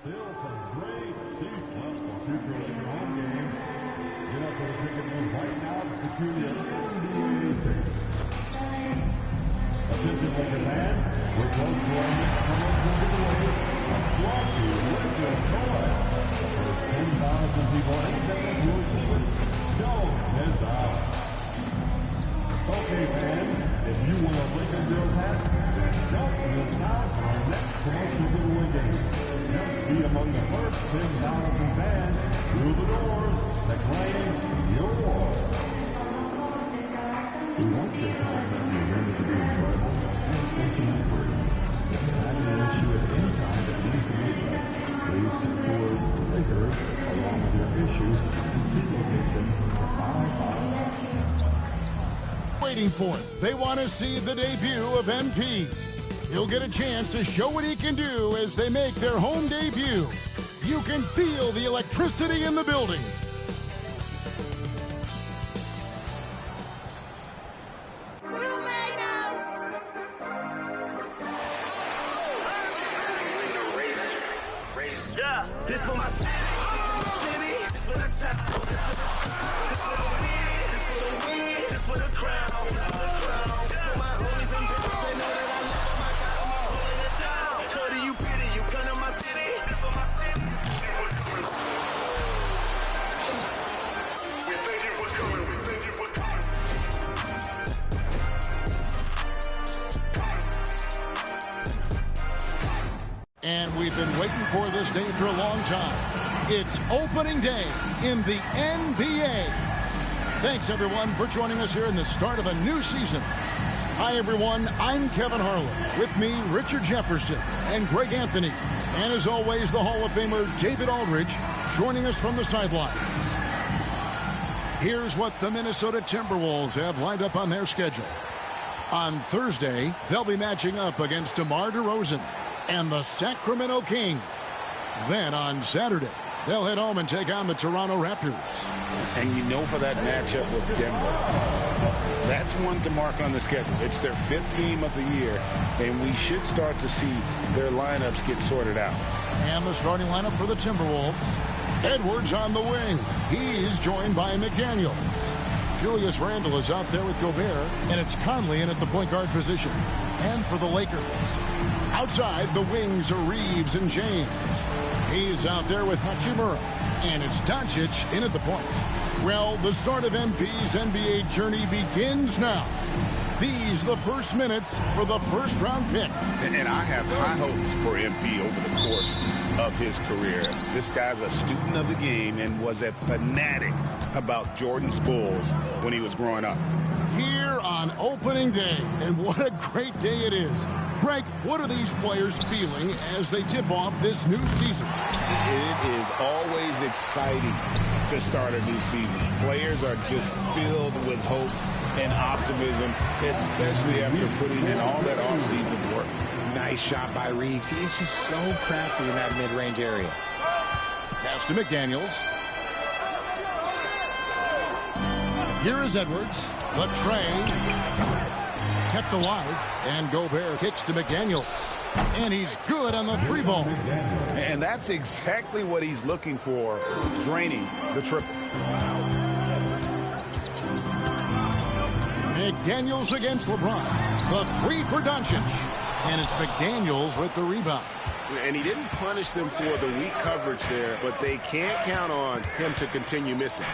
Still some great seats left for future Laker home games. Get up to the ticket booth right now to secure your NBA tickets. Attention Laker fans, we're close to our next promotion giveaway. Brought to you with your toy. There's 10,000 people in attendance who will receive it. Don't miss out. Okay, fans, if you want a Laker girls hat, then don't miss out on our next promotion giveaway game. Just be among the first 10,000 fans through the doors that claim yours. We want your time that you're ready to be enjoyable and personal free. If you have an issue at any time that needs to be addressed, please step forward to Lakers along with your issues and seat location 55. Waiting for it. They want to see the debut of MP. He'll get a chance to show what he can do as they make their home debut. You can feel the electricity in the building. Yeah. This for my city, this for the top, this for the top, this for the win, this for the crown, this for the crown, this for my homies and brothers, they know that I love them, I got them all holding it down. Shorty, you pretty, you come to my city, this for my city. We thank you for coming, we thank you for coming. And we've been waiting for this day for a long time. It's opening day in the NBA. Thanks, everyone, for joining us here in the start of a new season. Hi, everyone. I'm Kevin Harlan. With me, Richard Jefferson and Greg Anthony. And as always, the Hall of Famer David Aldridge joining us from the sideline. Here's what the Minnesota Timberwolves have lined up on their schedule. On Thursday, they'll be matching up against DeMar DeRozan and the Sacramento Kings. Then on Saturday, they'll head home and take on the Toronto Raptors. And you know for that matchup with Denver, that's one to mark on the schedule. It's their 5th game of the year, and we should start to see their lineups get sorted out. And the starting lineup for the Timberwolves. Edwards on the wing. He's joined by McDaniels. Julius Randle is out there with Gobert, and it's Conley in at the point guard position. And for the Lakers, outside the wings are Reeves and James. He's out there with Hachimura, and it's Doncic in at the point. Well, the start of MP's NBA journey begins now. These the first minutes for the first-round pick. And I have high hopes for MP over the course of his career. This guy's a student of the game and was a fanatic about Jordan's Bulls when he was growing up. Here on opening day, and what a great day it is. Greg, what are these players feeling as they tip off this new season? It is always exciting to start a new season. Players are just filled with hope and optimism, especially after putting in all that offseason work. Nice shot by Reeves. He is just so crafty in that mid-range area. Pass to McDaniels. Here is Edwards. The tray kept alive, and Gobert kicks to McDaniels. And he's good on the 3-ball. And that's exactly what he's looking for, draining the triple. McDaniels against LeBron. The 3 for Doncic. And it's McDaniels with the rebound. And he didn't punish them for the weak coverage there, but they can't count on him to continue missing.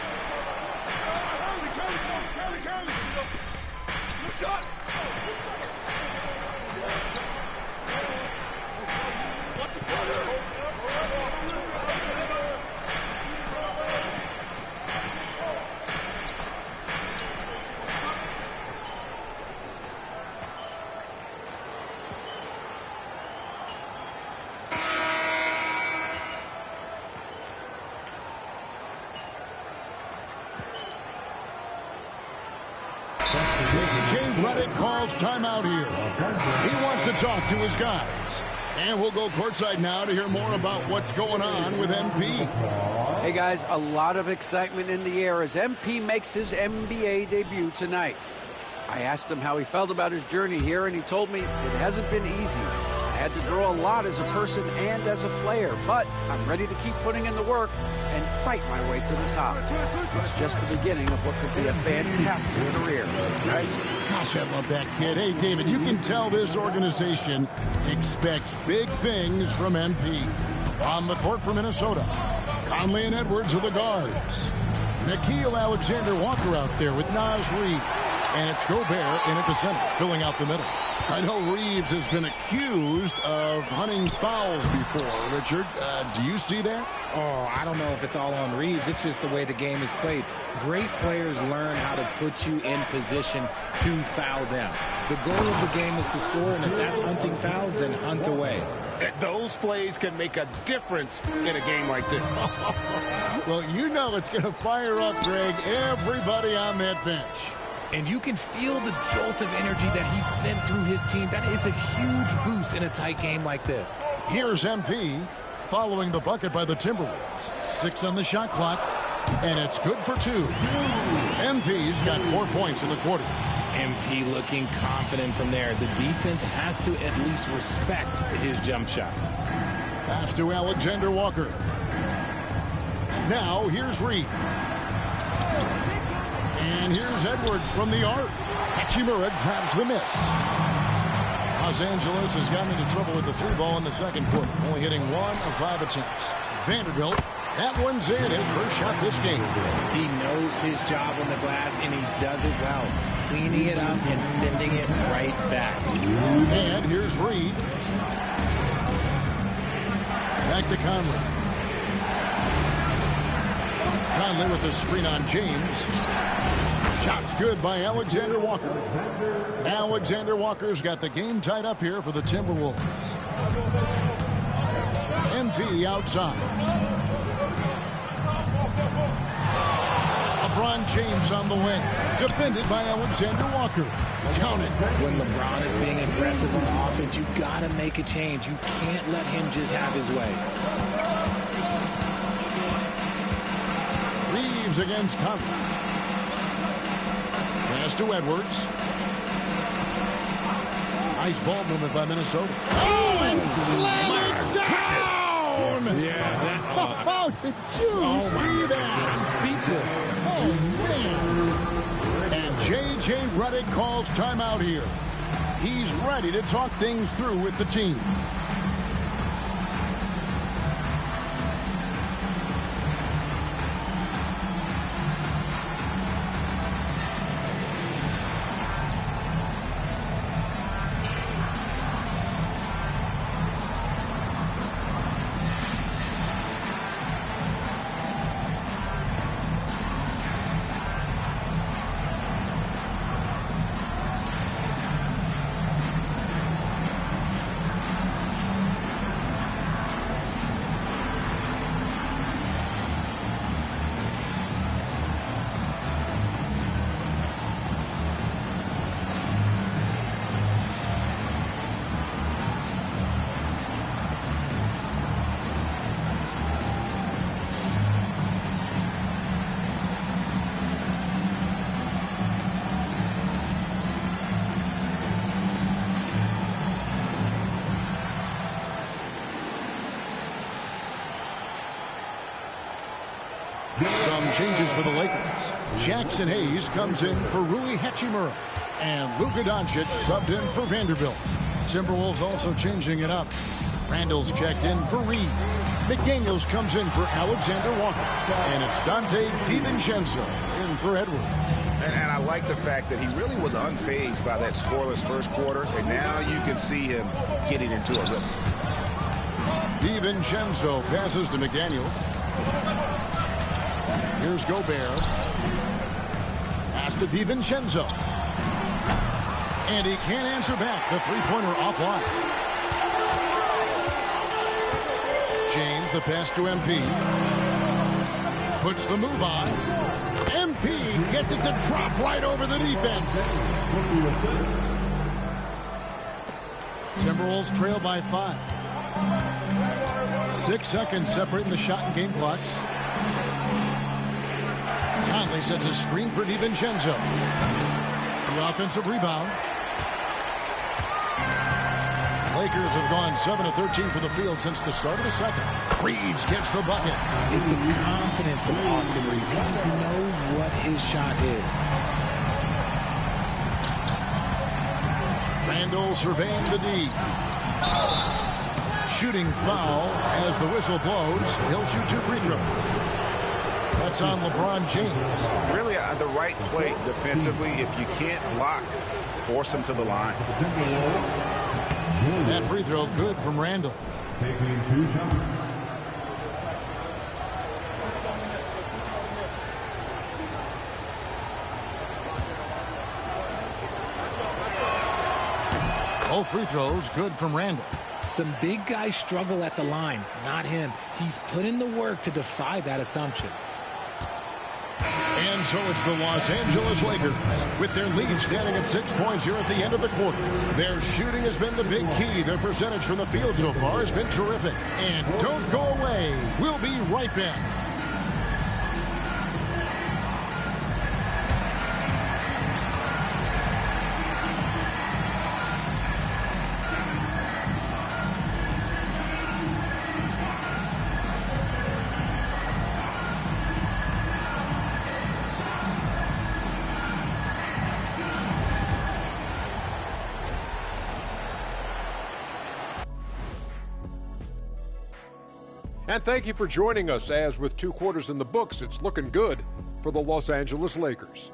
James Reddick calls timeout here. He wants to talk to his guys. And we'll go courtside now to hear more about what's going on with MP. Hey, guys, a lot of excitement in the air as MP makes his NBA debut tonight. I asked him how he felt about his journey here, and he told me it hasn't been easy. had to grow a lot as a person and as a player, but I'm ready to keep putting in the work and fight my way to the top. It's just the beginning of what could be a fantastic career. Gosh, I love that kid. Hey, David, you can tell this organization expects big things from MP. On the court for Minnesota, Conley and Edwards are the guards. Nickeil Alexander-Walker out there with Naz Reid. And it's Gobert in at the center, filling out the middle. I know Reeves has been accused of hunting fouls before. Richard, do you see that? Oh, I don't know if it's all on Reeves. It's just the way the game is played. Great players learn how to put you in position to foul them. The goal of the game is to score, and if that's hunting fouls, then hunt away. Those plays can make a difference in a game like this. Well, you know it's going to fire up, Greg, everybody on that bench. And you can feel the jolt of energy that he sent through his team. That is a huge boost in a tight game like this. Here's MP following the bucket by the Timberwolves. 6 on the shot clock, and it's good for 2. MP's got 4 points in the quarter. MP looking confident from there. The defense has to at least respect his jump shot. Pass to Alexander-Walker. Now here's Reid. And here's Edwards from the arc. Hachimura grabs the miss. Los Angeles has gotten into trouble with the 3 ball in the second quarter, only hitting 1 of 5 attempts. Vanderbilt, that one's in, his first shot this game. He knows his job on the glass, and he does it well. Cleaning it up and sending it right back. And here's Reid. Back to Conley. Conley with the screen on James. Shot's good by Alexander-Walker. Alexander-Walker's got the game tied up here for the Timberwolves. MP outside. LeBron James on the way. Defended by Alexander-Walker. Count it. When LeBron is being aggressive on offense, you've got to make a change. You can't let him just have his way. Reeves against Conley. Pass to Edwards. Nice ball movement by Minnesota. Oh, and slam it down! Yeah. Oh, did you see that? I'm speechless. Oh, man. And J.J. Redick calls timeout here. He's ready to talk things through with the team. Some changes for the Lakers. Jackson Hayes comes in for Rui Hachimura. And Luka Doncic subbed in for Vanderbilt. Timberwolves also changing it up. Randall's checked in for Reid. McDaniels comes in for Alexander-Walker. And it's Dante DiVincenzo in for Edwards. And I like the fact that he really was unfazed by that scoreless first quarter. And now you can see him getting into a rhythm. DiVincenzo passes to McDaniels. Here's Gobert. Pass to DiVincenzo. And he can't answer back. The three-pointer offline. James, the pass to MP. Puts the move on. MP gets it to drop right over the defense. Timberwolves trail by 5. 6 seconds separating the shot and game clocks. Conley sets a screen for Lakers have gone 7 of 13 for the field since the start of the second. Reeves gets the bucket. It's the confidence of Austin Reeves. He just knows what his shot is. Randle surveying the D. Shooting foul as the whistle blows. He'll shoot 2 free throws. That's on LeBron James. Really the right play defensively. If you can't block, force him to the line. That free throw good from Randle. Taking 2 shots. Both free throws good from Randle. Some big guys struggle at the line, not him. He's put in the work to defy that assumption. And so it's the Los Angeles Lakers with their lead standing at 6 points here at the end of the quarter. Their shooting has been the big key. Their percentage from the field so far has been terrific. And don't go away. We'll be right back. And thank you for joining us as with 2 quarters in the books, it's looking good for the Los Angeles Lakers.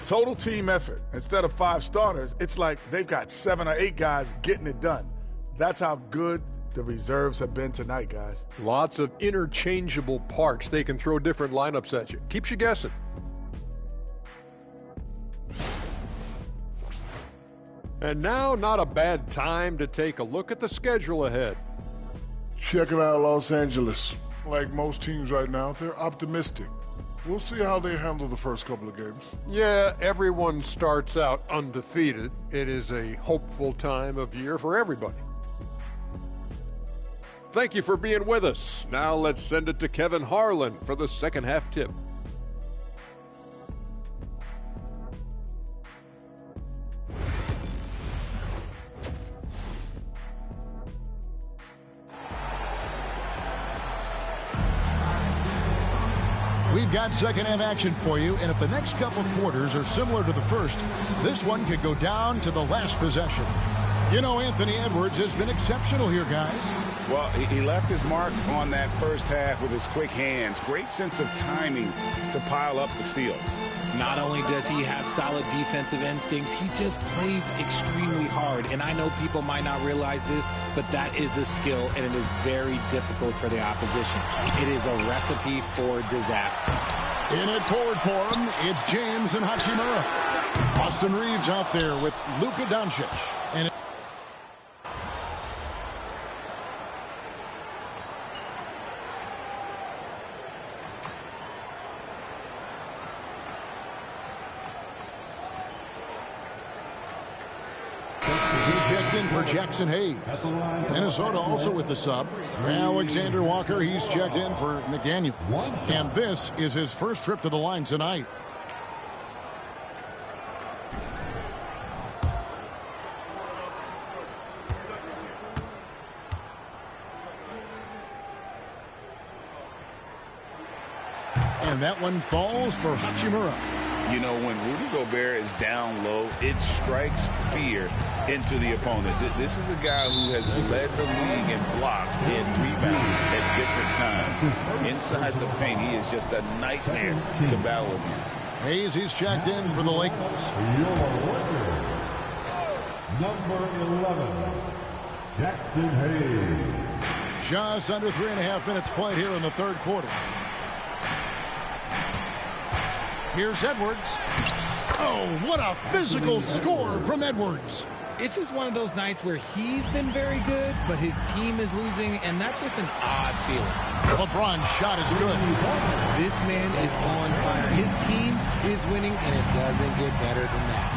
Total team effort. Instead of 5 starters, it's like they've got 7 or 8 guys getting it done. That's how good the reserves have been tonight, guys. Lots of interchangeable parts. They can throw different lineups at you. Keeps you guessing. And now, not a bad time to take a look at the schedule ahead. Checking out Los Angeles. Like most teams right now, they're optimistic. We'll see how they handle the first couple of games. Yeah, everyone starts out undefeated. It is a hopeful time of year for everybody. Thank you for being with us. Now let's send it to Kevin Harlan for the second half tip. We've got second half action for you, and if the next couple quarters are similar to the first, this one could go down to the last possession. You know, Anthony Edwards has been exceptional here, guys. Well, he left his mark on that first half with his quick hands. Great sense of timing to pile up the steals. Not only does he have solid defensive instincts, he just plays extremely hard. And I know people might not realize this, but that is a skill, and it is very difficult for the opposition. It is a recipe for disaster. In at forward for him, it's James and Hachimura. Austin Reeves out there with Luka Doncic. And for Jackson Hayes. Minnesota also with the sub. Alexander Walker, he's checked in for McDaniels. And this is his first trip to the line tonight. And that one falls for Hachimura. You know, when Rudy Gobert is down low, it strikes fear into the opponent. This is a guy who has led the league in blocks and rebounds at different times. Inside the paint, he is just a nightmare to battle against. Hayes, he's checked in for the Lakers. Your winner, number 11, Jackson Hayes. Just under 3.5 minutes played here in the third quarter. Here's Edwards. Oh, what a physical score from Edwards. It's just one of those nights where he's been very good, but his team is losing, and that's just an odd feeling. LeBron's shot is good. This man is on fire. His team is winning, and it doesn't get better than that.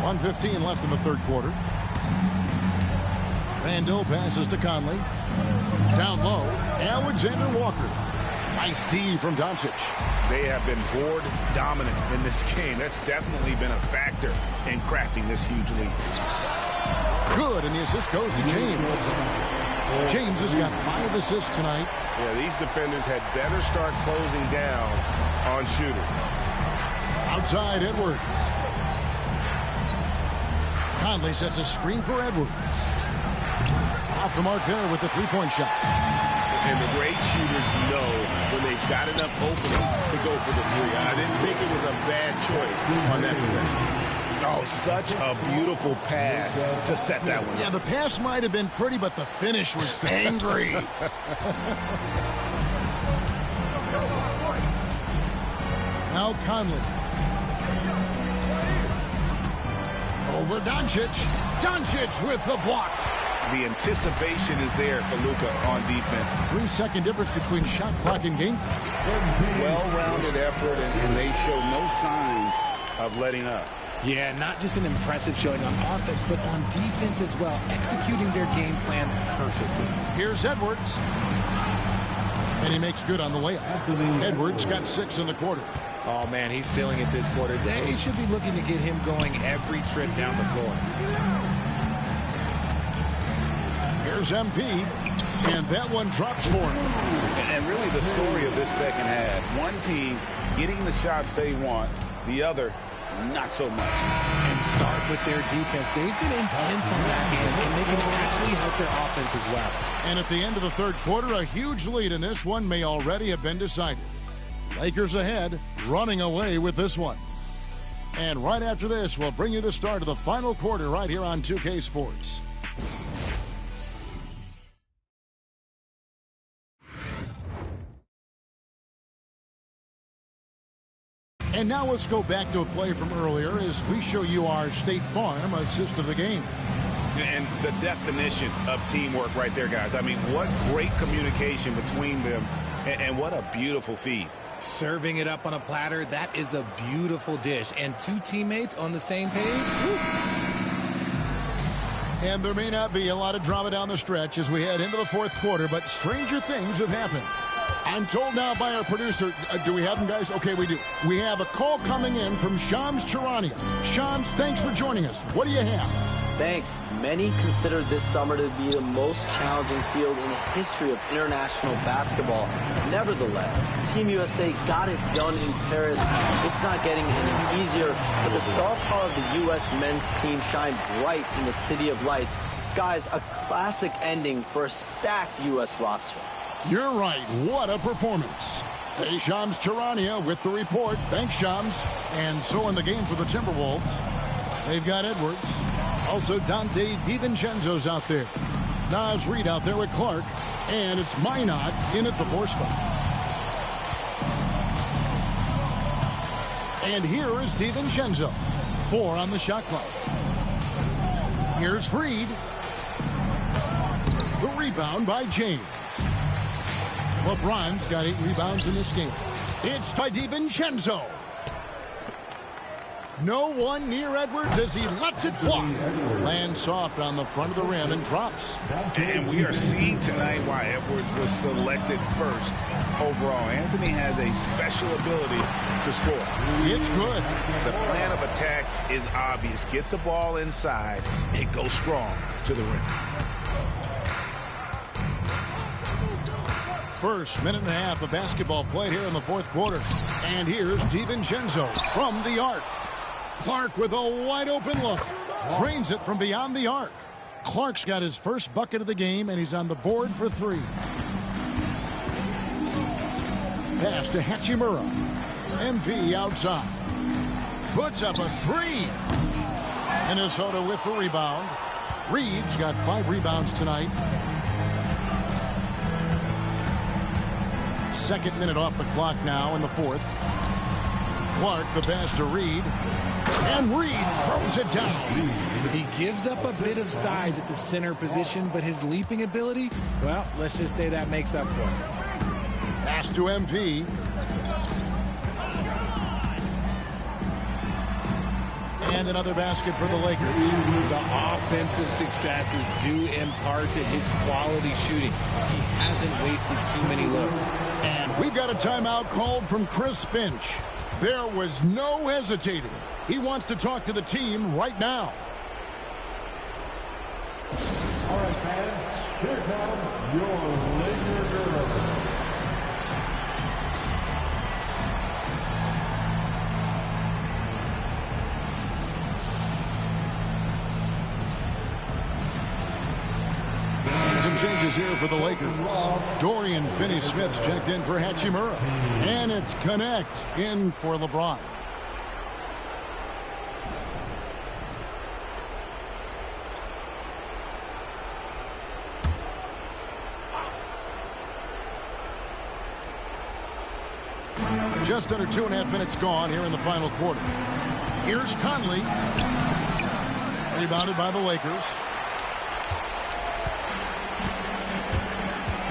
1:15 left in the third quarter. Randle passes to Conley. Down low, Alexander Walker. Nice D from Doncic. They have been board dominant in this game. That's definitely been a factor in crafting this huge lead. Good, and the assist goes to James. James has got 5 assists tonight. Yeah, these defenders had better start closing down on shooters. Outside, Edwards. Conley sets a screen for Edwards. Off the mark there with the three-point shot. And the great shooters know when they've got enough opening to go for the three. I didn't think it was a bad choice on that possession. Oh, such a beautiful pass to set that one. Yeah, the pass might have been pretty, but the finish was angry. Now Conley. Over Doncic. Doncic with the block. The anticipation is there for Luka on defense. 3-second difference between shot clock and game. Well-rounded effort, and they show no signs of letting up. Yeah, not just an impressive showing on offense, but on defense as well, executing their game plan perfectly. Here's Edwards. And he makes good on the layup. Edwards got 6 in the quarter. Oh, man, he's feeling it this quarter. They should be looking to get him going every trip down the floor. Here's MP, and that one drops for him. And really the story of this second half, one team getting the shots they want, the other not so much. And start with their defense. They've been intense on that end, and they can actually help their offense as well. And at the end of the third quarter, a huge lead in this one may already have been decided. Lakers ahead, running away with this one. And right after this, we'll bring you the start of the final quarter right here on 2K Sports. And now let's go back to a play from earlier as we show you our State Farm assist of the game. And the definition of teamwork right there, guys. I mean, what great communication between them, and what a beautiful feed. Serving it up on a platter, that is a beautiful dish. And 2 teammates on the same page. Woo. And there may not be a lot of drama down the stretch as we head into the fourth quarter, but stranger things have happened. I'm told now by our producer, do we have them, guys? Okay, we do. We have a call coming in from Shams Charania. Shams, thanks for joining us. What do you have? Thanks. Many consider this summer to be the most challenging field in the history of international basketball. Nevertheless, Team USA got it done in Paris. It's not getting any easier, but the star power of the U.S. men's team shined bright in the City of Lights. Guys, a classic ending for a stacked U.S. roster. You're right. What a performance. Hey, Shams Charania with the report. Thanks, Shams. And so in the game for the Timberwolves, they've got Edwards. Also, Dante DiVincenzo's out there. Nas Reed out there with Clark. And it's Minot in at the 4 spot. And here is DiVincenzo. 4 on the shot clock. Here's Reed. The rebound by James. LeBron's got 8 rebounds in this game. It's by DiVincenzo. No one near Edwards as he lets it fly. Lands soft on the front of the rim and drops. And we are seeing tonight why Edwards was selected first overall. Anthony has a special ability to score. It's good. The plan of attack is obvious. Get the ball inside and go strong to the rim. First minute and a half of basketball played here in the fourth quarter. And here's DiVincenzo from the arc. Clark with a wide open look. Drains it from beyond the arc. Clark's got his first bucket of the game, and he's on the board for 3. Pass to Hachimura. MP outside. Puts up a 3. Minnesota with the rebound. Reed's got 5 rebounds tonight. Second minute off the clock now in the fourth. Clark the pass to Reed. And Reed throws it down. He gives up a bit of size at the center position, but his leaping ability, well, let's just say that makes up for it. Pass to MP. And another basket for the Lakers. The offensive success is due in part to his quality shooting. He hasn't wasted too many looks. And We've got a timeout called from Chris Finch. There was no hesitating. He wants to talk to the team right now. All right, fans, here come your Laker girls. Some changes here for the Lakers. Dorian Finney-Smith's checked in for Hachimura. And it's Connect in for LeBron. Just under 2.5 minutes gone here in the final quarter. Here's Conley. Rebounded by the Lakers.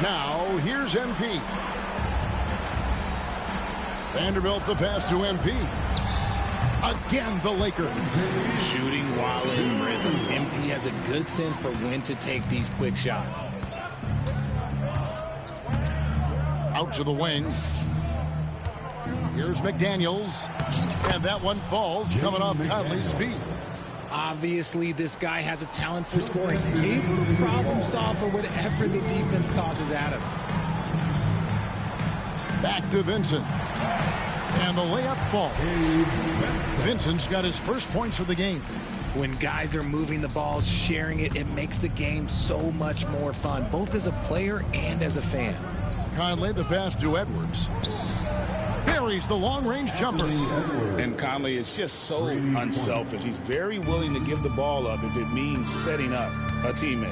Now, here's MP. Vanderbilt the pass to MP. Again, the Lakers. Shooting while in rhythm. MP has a good sense for when to take these quick shots. Out to the wing. Here's McDaniels. And that one falls, coming off Conley's feet. Obviously, this guy has a talent for scoring. Able to problem solve for whatever the defense tosses at him. Back to Vincent. And the layup falls. Vincent's got his first points of the game. When guys are moving the ball, sharing it, it makes the game so much more fun, both as a player and as a fan. Conley the pass to Edwards. Buries the long-range jumper. And Conley is just so unselfish. He's very willing to give the ball up if it means setting up a teammate.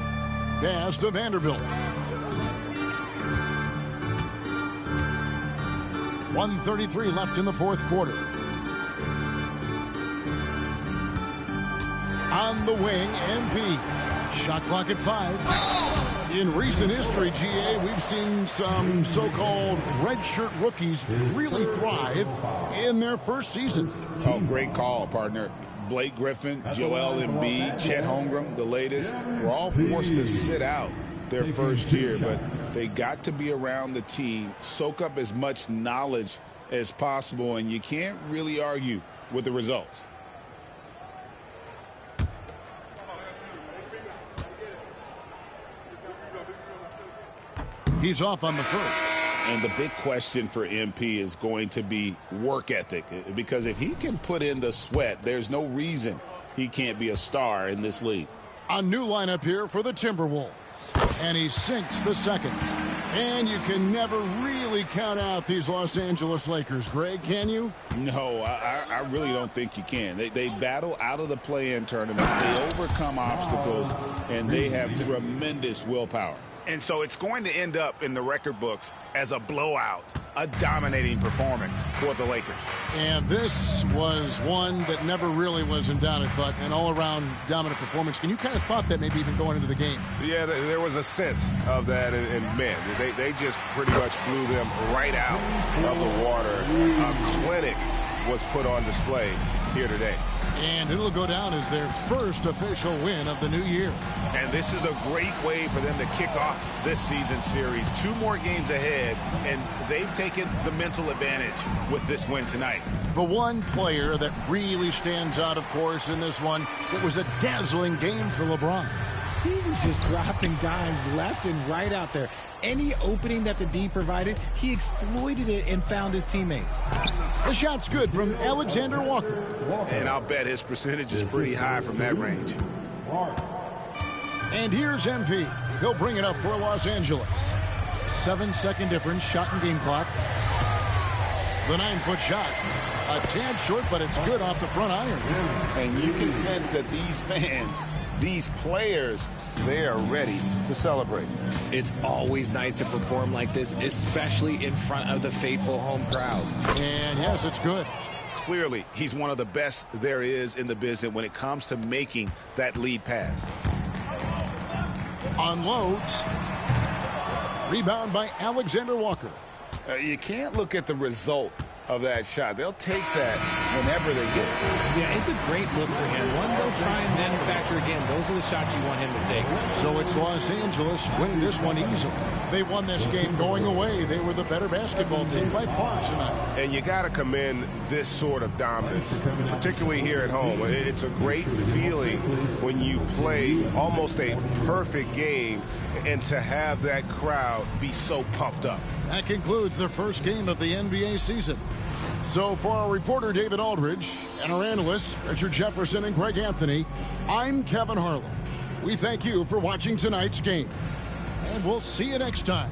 Pass to Vanderbilt. 1:33 left in the fourth quarter. On the wing, MP. Shot clock at 5. In recent history, GA, we've seen some so-called redshirt rookies really thrive in their first season. Oh, great call, partner. Blake Griffin, Joel Embiid, Chet Holmgren, the latest, were all forced to sit out their first year, but they got to be around the team, soak up as much knowledge as possible, and you can't really argue with the results. He's off on the first. And the big question for MP is going to be work ethic, because if he can put in the sweat, there's no reason he can't be a star in this league. A new lineup here for the Timberwolves. And he sinks the second. And you can never really count out these Los Angeles Lakers, Greg, can you? No, I really don't think you can. They battle out of the play-in tournament. They overcome obstacles, and they have tremendous willpower. And so it's going to end up in the record books as a blowout, a dominating performance for the Lakers. And this was one that never really was in doubt, I thought, an all-around dominant performance. And you kind of thought that maybe even going into the game. Yeah, there was a sense of that, and man, they just pretty much blew them right out of the water. A clinic was put on display here today. And it'll go down as their first official win of the new year. And this is a great way for them to kick off this season series. 2 more games ahead, and they've taken the mental advantage with this win tonight. The one player that really stands out, of course, in this one, it was a dazzling game for LeBron. He was just dropping dimes left and right out there. Any opening that the D provided, he exploited it and found his teammates. The shot's good from Alexander Walker. And I'll bet his percentage is pretty high from that range. And here's MP. He'll bring it up for Los Angeles. 7-second difference, shot and game clock. The 9-foot shot. A tad short, but it's good off the front iron. And you can sense that these fans, these players, they are ready to celebrate. It's always nice to perform like this, especially in front of the faithful home crowd. And yes, it's good. Clearly, he's one of the best there is in the business when it comes to making that lead pass. Unloads. Rebound by Alexander Walker. You can't look at the result of that shot. They'll take that whenever they get it. Yeah, it's a great look for him. One they'll try and manufacture again. Those are the shots you want him to take. So it's Los Angeles winning this one easily. They won this game going away. They were the better basketball team by far tonight. And you got to commend this sort of dominance, particularly here at home. It's a great feeling when you play almost a perfect game and to have that crowd be so pumped up. That concludes the first game of the NBA season. So for our reporter David Aldridge and our analysts Richard Jefferson and Greg Anthony, I'm Kevin Harlan. We thank you for watching tonight's game, and we'll see you next time.